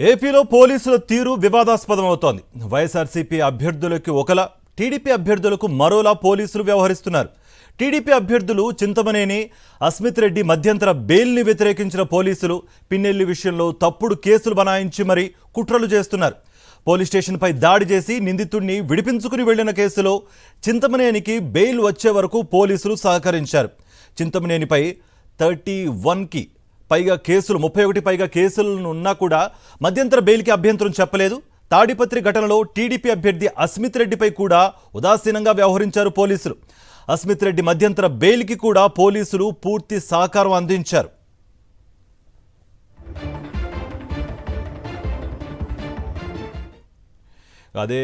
ఏపీలో పోలీసుల తీరు వివాదాస్పదమవుతోంది. వైఎస్ఆర్సీపీ అభ్యర్థులకు ఒకలా, టీడీపీ అభ్యర్థులకు మరోలా పోలీసులు వ్యవహరిస్తున్నారు. టీడీపీ అభ్యర్థులు చింతమనేని అస్మిత్ రెడ్డి మధ్యంతర బెయిల్ని వ్యతిరేకించిన పోలీసులు పిన్నెల్లి విషయంలో తప్పుడు కేసులు బనాయించి మరీ కుట్రలు చేస్తున్నారు. పోలీస్ స్టేషన్పై దాడి చేసి నిందితుడిని విడిపించుకుని వెళ్లిన కేసులో చింతమనేనికి బెయిల్ వచ్చే వరకు పోలీసులు సహకరించారు. చింతమనేనిపై 31కి పైగా కేసులు 31 పైగా కేసులను ఉన్నా కూడా మధ్యంతర బెయిల్కి అభ్యంతరం చెప్పలేదు. తాడిపత్రి ఘటనలో టీడీపీ అభ్యర్థి అస్మిత్ రెడ్డిపై కూడా ఉదాసీనంగా వ్యవహరించారు పోలీసులు. అస్మిత్ రెడ్డి మధ్యంతర బెయిల్కి కూడా పోలీసులు పూర్తి సహకారం అందించారు. అదే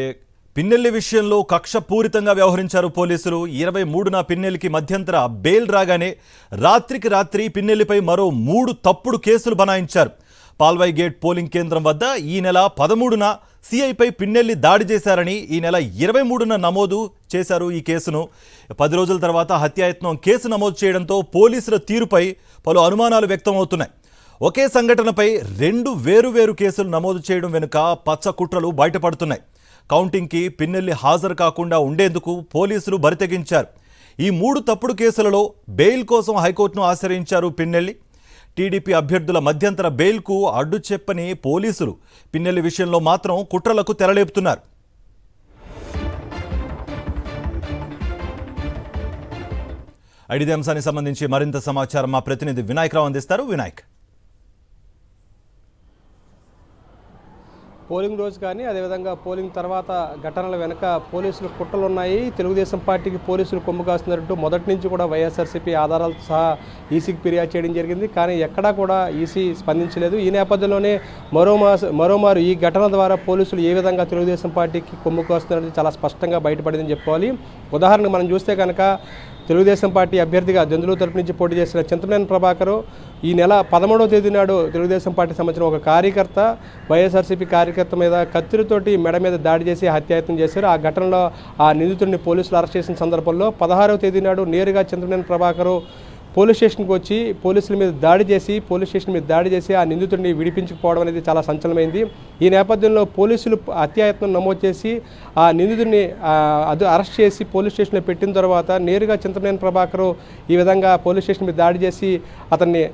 పిన్నెల్లి విషయంలో కక్షపూరితంగా వ్యవహరించారు పోలీసులు. 23న పిన్నెల్లికి మధ్యంతర బెయిల్ రాగానే రాత్రికి రాత్రి పిన్నెల్లిపై మరో 3 తప్పుడు కేసులు బనాయించారు. పాల్వాయి గేట్ పోలింగ్ కేంద్రం వద్ద ఈ నెల 13న సిఐపై పిన్నెల్లి దాడి చేశారని ఈ నెల 23న నమోదు చేశారు ఈ కేసును. 10 రోజుల తర్వాత హత్యాయత్నం కేసు నమోదు చేయడంతో పోలీసుల తీరుపై పలు అనుమానాలు వ్యక్తమవుతున్నాయి. ఒకే సంఘటనపై 2 వేరువేరు కేసులు నమోదు చేయడం వెనుక పచ్చ కుట్రలు బయటపడుతున్నాయి. కౌంటింగ్కి పిన్నెల్లి హాజరు కాకుండా ఉండేందుకు పోలీసులు బరితెగించారు. ఈ 3 తప్పుడు కేసులలో బెయిల్ కోసం హైకోర్టును ఆశ్రయించారు పిన్నెల్లి. టీడీపీ అభ్యర్థుల మధ్యంతర బెయిల్కు అడ్డు చెప్పని పోలీసులు పిన్నెల్లి విషయంలో మాత్రం కుట్రలకు తెరలేపుతున్నారు. ఇదే అంశానికి సంబంధించి మరింత సమాచారం మా ప్రతినిధి వినాయకరావు అందిస్తారు. వినాయక్, పోలింగ్ రోజు కానీ అదేవిధంగా పోలింగ్ తర్వాత ఘటనల వెనుక పోలీసులు కుట్రలు ఉన్నాయి. తెలుగుదేశం పార్టీకి పోలీసులు కొమ్ము కాస్తున్నట్టు మొదటి నుంచి కూడా వైఎస్ఆర్సీపీ ఆధారాలతో సహా ఈసీకి ఫిర్యాదు చేయడం జరిగింది. కానీ ఎక్కడా కూడా ఈసీ స్పందించలేదు. ఈ నేపథ్యంలోనే మరోమారు ఈ ఘటన ద్వారా పోలీసులు ఏ విధంగా తెలుగుదేశం పార్టీకి కొమ్ము కాస్తున్నది చాలా స్పష్టంగా బయటపడిందని చెప్పుకోవాలి. ఉదాహరణకు మనం చూస్తే కనుక తెలుగుదేశం పార్టీ అభ్యర్థిగా దెందులూరు తరపు నుంచి పోటీ చేసిన చింతమనేని ప్రభాకర్ ఈ నెల 13వ తేదీ నాడు తెలుగుదేశం పార్టీకి సంబంధించిన ఒక కార్యకర్త వైఎస్ఆర్సీపీ కార్యకర్త మీద కత్తిరితోటి మెడ మీద దాడి చేసి హత్యాయత్నం చేశారు. ఆ ఘటనలో ఆ నిందితుడిని పోలీసులు అరెస్ట్ చేసిన సందర్భంలో 16వ తేదీ నాడు నేరుగా చింతమనేని ప్రభాకర్ పోలీస్ స్టేషన్కి వచ్చి పోలీస్ స్టేషన్ మీద దాడి చేసి ఆ నిందితుడిని విడిపించుకోవడం అనేది చాలా సంచలనమైంది. ఈ నేపథ్యంలో పోలీసులు హత్యాయత్నం నమోదు చేసి ఆ నిందితుడిని అరెస్ట్ చేసి పోలీస్ స్టేషన్లో పెట్టిన తర్వాత నేరుగా చింతమనేని ప్రభాకర్ ఈ విధంగా పోలీస్ స్టేషన్ మీద దాడి చేసి అతన్ని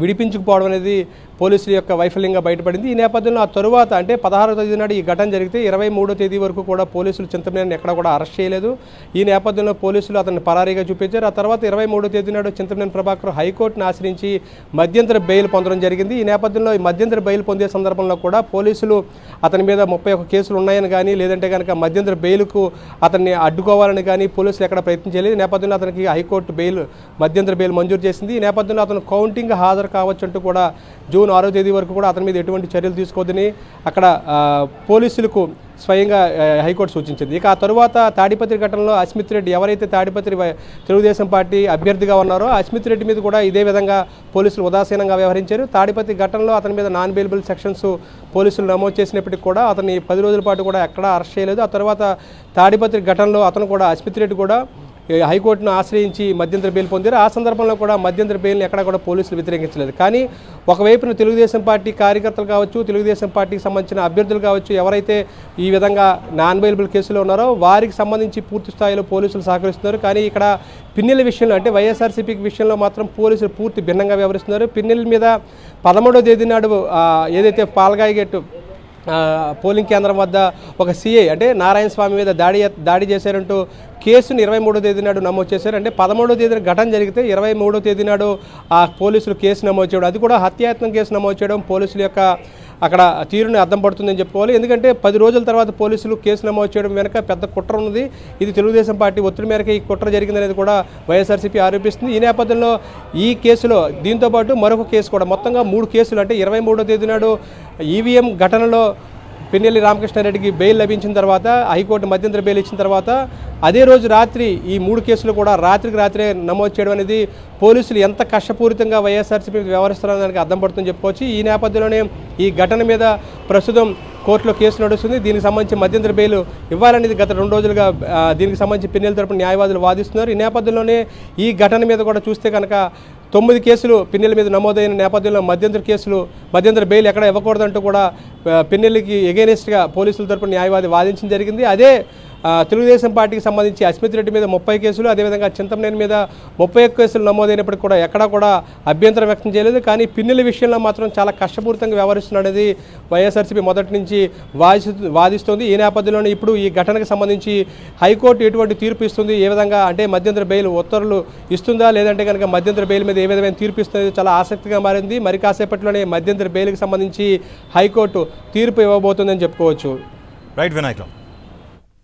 విడిపించుకుపోవడం అనేది పోలీసుల యొక్క వైఫల్యంగా బయటపడింది. ఈ నేపథ్యంలో ఆ తరువాత అంటే 16వ తేదీ నాడు ఈ ఘటన జరిగితే 23వ తేదీ వరకు కూడా పోలీసులు చింతమనేని ఎక్కడ కూడా అరెస్ట్ చేయలేదు. ఈ నేపథ్యంలో పోలీసులు అతన్ని పరారీగా చూపించారు. ఆ తర్వాత 23వ తేదీ నాడు చింతమనేని ప్రభాకర్ హైకోర్టును ఆశ్రయించి మధ్యంతర బెయిల్ పొందడం జరిగింది. ఈ నేపథ్యంలో ఈ మధ్యంతర బెయిల్ పొందే సందర్భంలో కూడా పోలీసులు అతని మీద 31 కేసులు ఉన్నాయని కానీ లేదంటే కనుక మధ్యంతర బెయిల్కు అతన్ని అడ్డుకోవాలని కానీ పోలీసులు ఎక్కడ ప్రయత్నం చేయలేదు. ఈ నేపథ్యంలో అతనికి హైకోర్టు మధ్యంతర బెయిల్ మంజూరు చేసింది. ఈ నేపథ్యంలో అతను కౌంటింగ్ హాజరు కావచ్చు అంటూ కూడా జూన్ 6వ తేదీ వరకు కూడా అతని మీద ఎటువంటి చర్యలు తీసుకోవద్దని అక్కడ పోలీసులకు స్వయంగా హైకోర్టు సూచించింది. ఇక ఆ తరువాత తాడిపత్రి ఘటనలో అస్మిత్ రెడ్డి ఎవరైతే తాడిపత్రి తెలుగుదేశం పార్టీ అభ్యర్థిగా ఉన్నారో అస్మిత్ రెడ్డి మీద కూడా ఇదే విధంగా పోలీసులు ఉదాసీనంగా వ్యవహరించారు. తాడిపత్రి ఘటనలో అతని మీద నాన్ బెయిలబుల్ సెక్షన్స్ పోలీసులు నమోదు చేసినప్పటికీ కూడా అతన్ని 10 రోజుల పాటు కూడా ఎక్కడా అరెస్ట్ చేయలేదు. ఆ తర్వాత తాడిపత్రి ఘటనలో అతను కూడా అస్మిత్ రెడ్డి కూడా హైకోర్టును ఆశ్రయించి మధ్యంతర బెయిల్ పొందారు. ఆ సందర్భంలో కూడా మధ్యంతర బెయిల్ని ఎక్కడ కూడా పోలీసులు వ్యతిరేకించలేదు. కానీ ఒకవైపున తెలుగుదేశం పార్టీ కార్యకర్తలు కావచ్చు, తెలుగుదేశం పార్టీకి సంబంధించిన అభ్యర్థులు కావచ్చు, ఎవరైతే ఈ విధంగా నాన్ బెయిలబుల్ కేసులో ఉన్నారో వారికి సంబంధించి పూర్తి స్థాయిలో పోలీసులు సహకరిస్తున్నారు. కానీ ఇక్కడ పిన్నెల్లి విషయంలో అంటే వైఎస్ఆర్సీపీకి విషయంలో మాత్రం పోలీసులు పూర్తి భిన్నంగా వ్యవహరిస్తున్నారు. పిన్నెల్లి మీద 13వ తేదీ నాడు ఏదైతే పాల్గాయి గేట్ పోలింగ్ కేంద్రం వద్ద ఒక సిఐ అంటే నారాయణ స్వామి మీద దాడి చేశారంటూ కేసును 23వ తేదీ నాడు నమోదు చేశారు. అంటే 13వ తేదీన ఘటన జరిగితే 23వ తేదీ నాడు ఆ పోలీసులు కేసు నమోదు చేయడం, అది కూడా హత్యాయత్నం కేసు నమోదు చేయడం పోలీసుల యొక్క అక్కడ తీరుని అర్థం పడుతుందని చెప్పుకోవాలి. ఎందుకంటే 10 రోజుల తర్వాత పోలీసులు కేసు నమోదు చేయడం వెనుక పెద్ద కుట్ర ఉన్నది. ఇది తెలుగుదేశం పార్టీ ఒత్తిడి మేరకు ఈ కుట్ర జరిగిందనేది కూడా వైఎస్ఆర్సీపీ ఆరోపిస్తుంది. ఈ నేపథ్యంలో ఈ కేసులో దీంతోపాటు మరొక కేసు కూడా మొత్తంగా 3 కేసులు అంటే 23వ తేదీ నాడు ఈవీఎం ఘటనలో పిన్నెల్లి రామకృష్ణారెడ్డికి బెయిల్ లభించిన తర్వాత హైకోర్టు మధ్యంతర బెయిల్ ఇచ్చిన తర్వాత అదే రోజు రాత్రి ఈ 3 కేసులు కూడా రాత్రికి రాత్రే నమోదు చేయడం అనేది పోలీసులు ఎంత కష్టపూరితంగా వైఎస్ఆర్సీపీ వ్యవహరిస్తున్నారో దానికి అర్థం పడుతుందని చెప్పుకోవచ్చు. ఈ నేపథ్యంలోనే ఈ ఘటన మీద ప్రస్తుతం కోర్టులో కేసు నడుస్తుంది. దీనికి సంబంధించి మధ్యంతర బెయిల్ ఇవ్వాలనేది గత 2 రోజులుగా దీనికి సంబంధించి పిన్నెల్లి తరపున న్యాయవాదులు వాదిస్తున్నారు. ఈ నేపథ్యంలోనే ఈ ఘటన మీద కూడా చూస్తే కనుక 9 కేసులు పిన్నెల్లి మీద నమోదైన నేపథ్యంలో మధ్యంతర బెయిల్ ఎక్కడ ఇవ్వకూడదంటూ కూడా పిన్నెల్లికి ఎగెనిస్ట్గా పోలీసుల తరపున న్యాయవాది వాదించడం జరిగింది. అదే తెలుగుదేశం పార్టీకి సంబంధించి అస్మిత్ రెడ్డి మీద 30 కేసులు, అదేవిధంగా చింతమనేని మీద 31 కేసులు నమోదైనప్పటికీ కూడా ఎక్కడా కూడా అభ్యంతరం వ్యక్తం చేయలేదు. కానీ పిన్నెల్లి విషయంలో మాత్రం చాలా కష్టపూరితంగా వ్యవహరిస్తున్నాడనేది వైఎస్ఆర్సీపీ మొదటి నుంచి వాదిస్తోంది. ఈ నేపథ్యంలోనే ఇప్పుడు ఈ ఘటనకు సంబంధించి హైకోర్టు ఎటువంటి తీర్పు ఇస్తుంది, ఏ విధంగా అంటే మధ్యంతర బెయిల్ ఉత్తర్వులు ఇస్తుందా, లేదంటే కనుక మధ్యంతర బెయిల్ మీద ఏ విధమైన తీర్పు ఇస్తుంది చాలా ఆసక్తిగా మారింది. మరి కాసేపట్లోనే మధ్యంతర బెయిల్కి సంబంధించి హైకోర్టు తీర్పు ఇవ్వబోతుందని చెప్పుకోవచ్చు. రైట్ వినాయక్ రావు.